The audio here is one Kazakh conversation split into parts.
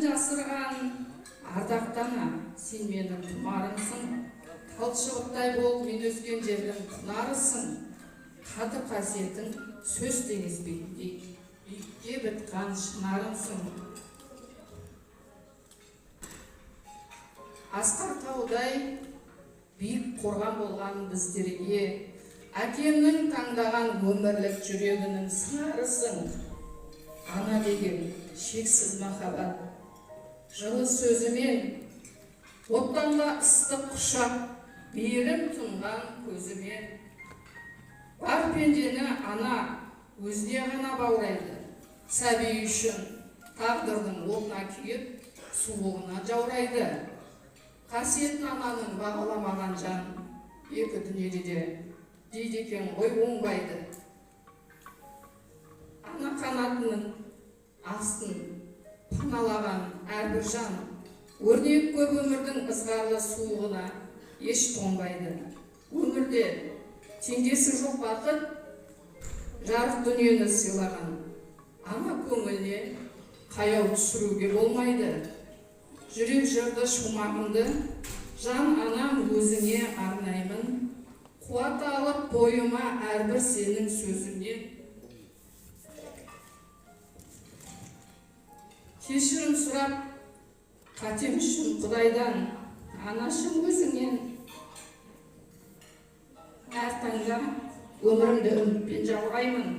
жасырған ардақтана, сен менің тұмарымсың. Талшығықтай болып мен өскен жердің құнарысың. Қадір қасиетің сөз теңеспейтіндей, биікке бітқан шынарымсың. Асқар таудай биік қорған болған біздерге, әкемнің таңдаған өмірлік жүрегінің сыңарысың. Ана деген шексіз махаббат, жылы сөзімен, оттанға ыстық құшақ, берім тұнған көзімен. Бар пендені ана өзіне ғана баурайды, сәби үшін тағдырдың отына күйіп, суығына жаурайды. Қасиетін ананың бағаламаған жан, екі дүниеде де дейді екен ғой оңбайды. Ана қанатының астын паналаған әрбір жан, өрнек көп өмірдің ызғарлы суығына еш тоңбайды. Өмірде теңдесі жоқ бақыт, жарық дүниені сыйлаған. Ана көңіліне қаяу түсіруге болмайды. Жүрек жырды шумағымды, жан анам өзіңе арнаймын. Қуат алып бойыма әрбір сенің сөзіңнен. Кешірім сұрап, қатем үшін Құдайдан, анашым өзіңнен. Әр таңда өмірімді үмітпен жалғаймын.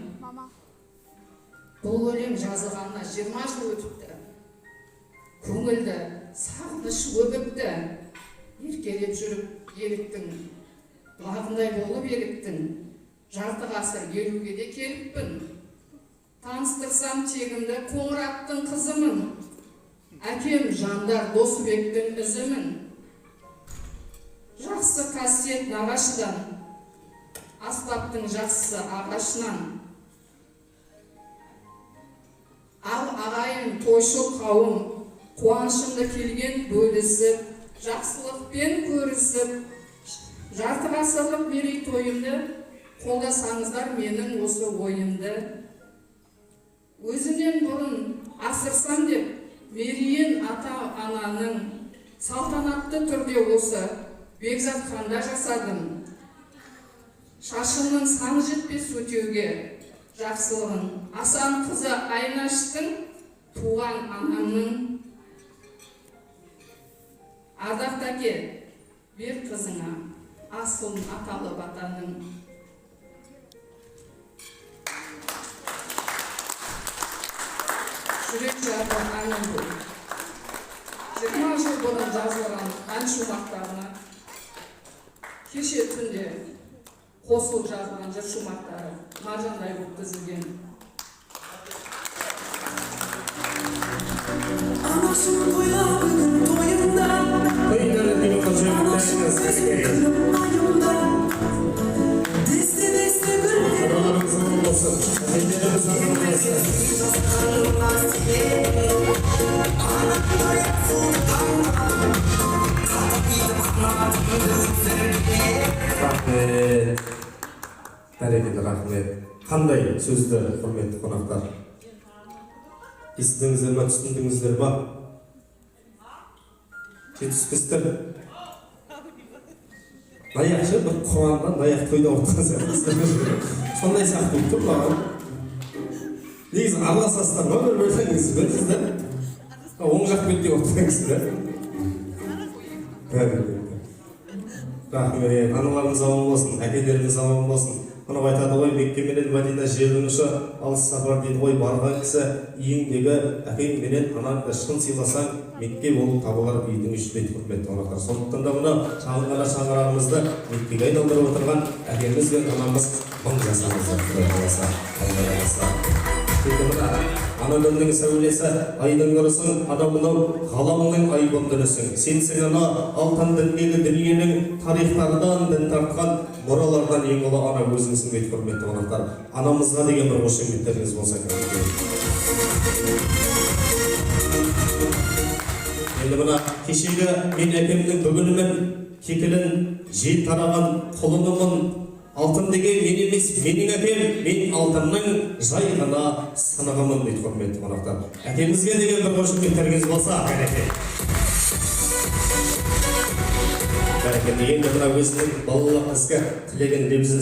Бұл өлең жазылғанына 20 жыл өтіпті. Көңілді сағыныш өбіпті. Еркелеп жүріп еліктің, лағындай болып еліктің. Жарты ғасыр елуге де келіппін. Таныстырсам тегімді Қоңыраттың қызымын. Әкем Жандар Досыбектің ізімін. Жақсы қасиет нағашыдан, аспаптың жақсысы ағашынан. Ал ағайын тойшыл қауым, қуанышымды келген бөлісіп, жақсылықпен көрісіп, жарты ғасырлық мерейтойымды қолдасаңыздар менің осы ойымды. Өзімнен бұрын асырсам деп, мерейін ата-ананың салтанатты түрде осы Бекзатханда жасадым. Шашымның саны жетпес өтеуге жақсылығын Асан қызы Айнаштың туған анамның. Ардақ әке, бер қызыңа асылын аталы батаның. Жүрек жарды әнім бұл. 20 жыл бұрын жазылған ән шумақтарына кеше түнде қосылып жазылған жыр шумақтары маржандай болып тізілген. Anasın toyağının toyunda, anasın sesi kırmayımda, deste deste gülleri, Рахмет. Қандай сөзді, құрметті қонақтар? Естідіңіздер ма, түсіндіңіздер ма? Жетіспестер. Наяқшы бір Құраннан наяқ тойда отырған сияқты. Сондай сияқты болып тұр маған. Негізі араласасыздар ма, бір-біріңіз білесіздер? Оң жақ бетте отырғансыздар. Рахмет. Аналарыңыз аман болсын, әкелеріңіз аман болсын. Мұны айтады ғой, Мекке менен Мәдина жерінің ұшы алыс сапар дейді ғой, барған кісі үйіңдегі әкең менен анаңды шын сыйласаң, Мекке болып табылар үйдің іші дейді, құрметті қонақтар. Сондықтан да мұны шаңғана шаңырағымызды Меккеге айналдырып отырған әкеміз бен анамыз мың жасаңыздар, Құдай қаласа, Алла қаласа. Енді мына ана күннің сәулесі айдың нұрысың, адамның ғаламның айбын дүнісің. Сенсің ана алтын діңгегі дүниенің тарихтардан дін тартқан мұралардан ең ұлы ана өзіңсің дейді, құрметті қонақтар. Анамызға деген бір қошеметтеріңіз болса керек. Енді мына кешегі мен әкемнің бүгінімен кекілін жей тараған құлынымын алтын деген мен емес, менің әкем, мен алтынның жай ғана сынығымын дейді құрметті қонақтар. Әкемізге деген бір қошеметтеріңіз болса, бәрекелді. Бәрекелді. Енді мына өзінің балалық ізгі тілегін лебізін